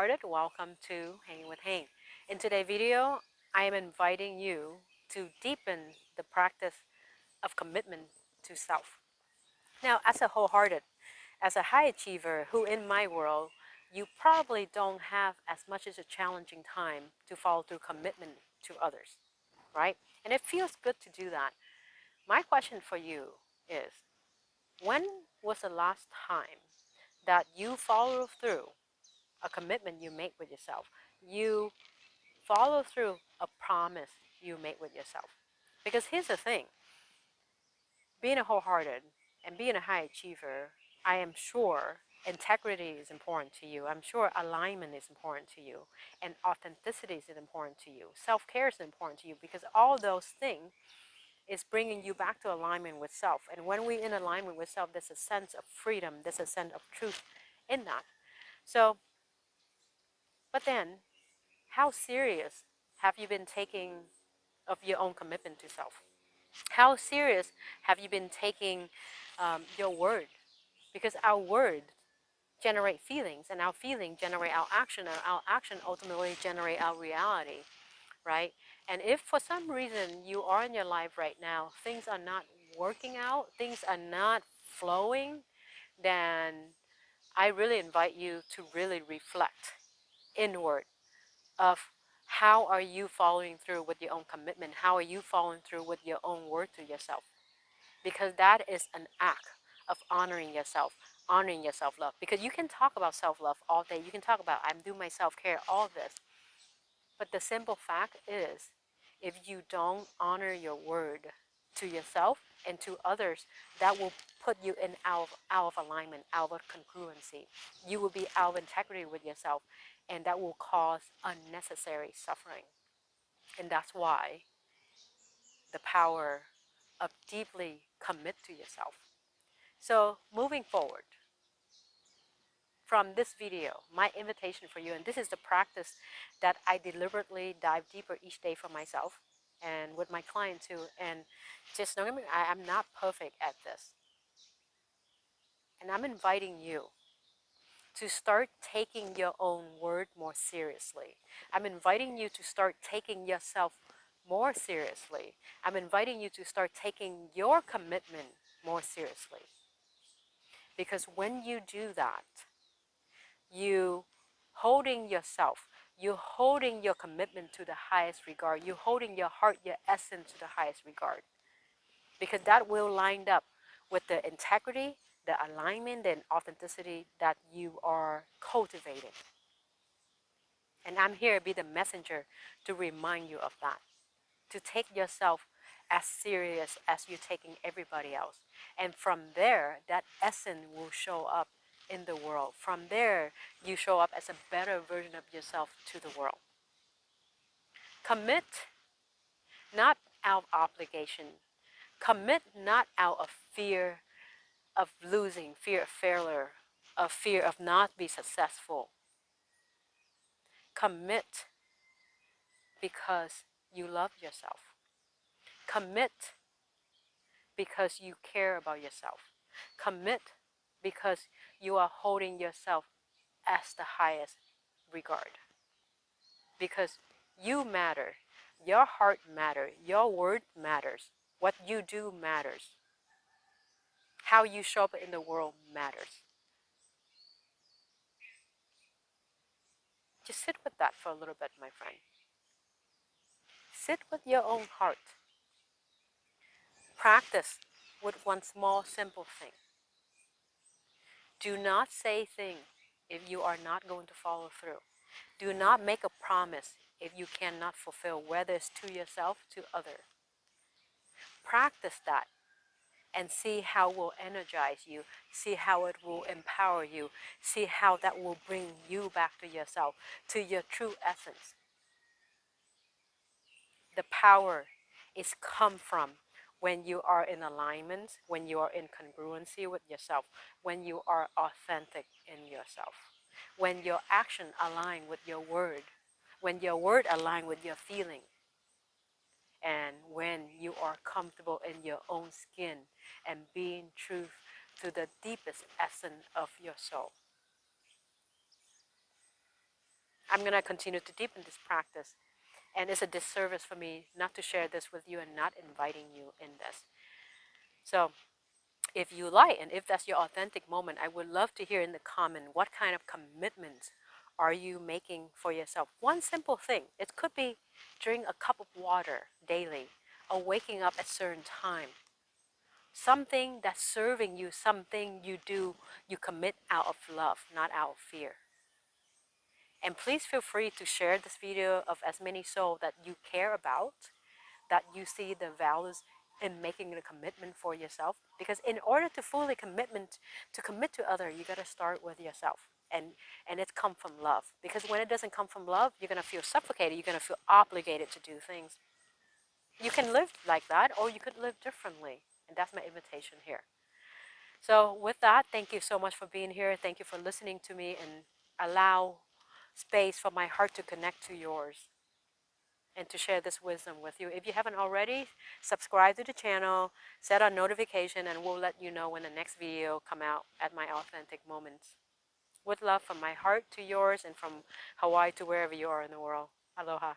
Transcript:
wholehearted. Welcome to Hanging with Hang. In today's video, I am inviting you to deepen the practice of commitment to self. Now, as a wholehearted, as a high achiever who in my world, you probably don't have as much as a challenging time to follow through commitment to others, right? And it feels good to do that. My question for you is, when was the last time that you followed through a commitment you made with yourself? You follow through a promise you made with yourself. Because here's the thing, being a wholehearted and being a high achiever, I am sure integrity is important to you. I'm sure alignment is important to you. And authenticity is important to you. Self-care is important to you because all those things is bringing you back to alignment with self. And when we're in alignment with self, there's a sense of freedom, there's a sense of truth in that. So, but then, how serious have you been taking of your own commitment to self? How serious have you been taking your word? Because our word generate feelings, and our feeling generate our action, and our action ultimately generate our reality, right? And if for some reason you are in your life right now, things are not working out, things are not flowing, then I really invite you to really reflect inward of how are you following through with your own commitment? How are you following through with your own word to yourself? Because that is an act of honoring yourself, honoring your self-love. Because you can talk about self-love all day. You can talk about I'm doing my self-care, all this. But the simple fact is, if you don't honor your word to yourself and to others, that will put you in out of alignment, out of congruency. You will be out of integrity with yourself, and that will cause unnecessary suffering. And that's why the power of deeply commit to yourself. So moving forward from this video, my invitation for you, and this is the practice that I deliberately dive deeper each day for myself and with my client too. And just know I'm not perfect at this. And I'm inviting you to start taking your own word more seriously. I'm inviting you to start taking yourself more seriously. I'm inviting you to start taking your commitment more seriously. Because when you do that, you holding yourself, you holding your commitment to the highest regard, you holding your heart, your essence to the highest regard. Because that will line up with the integrity, the alignment, and authenticity that you are cultivating. And I'm here to be the messenger to remind you of that. To take yourself as serious as you're taking everybody else. And from there, that essence will show up in the world. From there, you show up as a better version of yourself to the world. Commit not out of obligation. Commit not out of fear of losing, fear of failure, of fear of not be successful. Commit because you love yourself. Commit because you care about yourself. Commit because you are holding yourself as the highest regard. Because you matter. Your heart matters. Your word matters. What you do matters. How you show up in the world matters. Just sit with that for a little bit, my friend. Sit with your own heart. Practice with one small, simple thing. Do not say things if you are not going to follow through. Do not make a promise if you cannot fulfill, whether it's to yourself, to others. Practice that and see how it will energize you, see how it will empower you, see how that will bring you back to yourself, to your true essence. The power is come from when you are in alignment, when you are in congruency with yourself, when you are authentic in yourself, when your action align with your word, when your word align with your feeling, and when you are comfortable in your own skin and being true to the deepest essence of your soul. I'm going to continue to deepen this practice. And it's a disservice for me not to share this with you and not inviting you in this. So if you like, and if that's your authentic moment, I would love to hear in the comment what kind of commitments are you making for yourself. One simple thing. It could be drink a cup of water daily, or waking up at a certain time. Something that's serving you, something you do, you commit out of love, not out of fear. And please feel free to share this video of as many souls that you care about, that you see the values in making a commitment for yourself. Because in order to fully commit to other, you got to start with yourself. And it comes from love. Because when it doesn't come from love, you're going to feel suffocated. You're going to feel obligated to do things. You can live like that, or you could live differently. And that's my invitation here. So with that, thank you so much for being here. Thank you for listening to me, and allow space for my heart to connect to yours and to share this wisdom with you. If you haven't already, subscribe to the channel, set on notification, and we'll let you know when the next video come out at my authentic moments. With love from my heart to yours, and from Hawaii to wherever you are in the world. Aloha.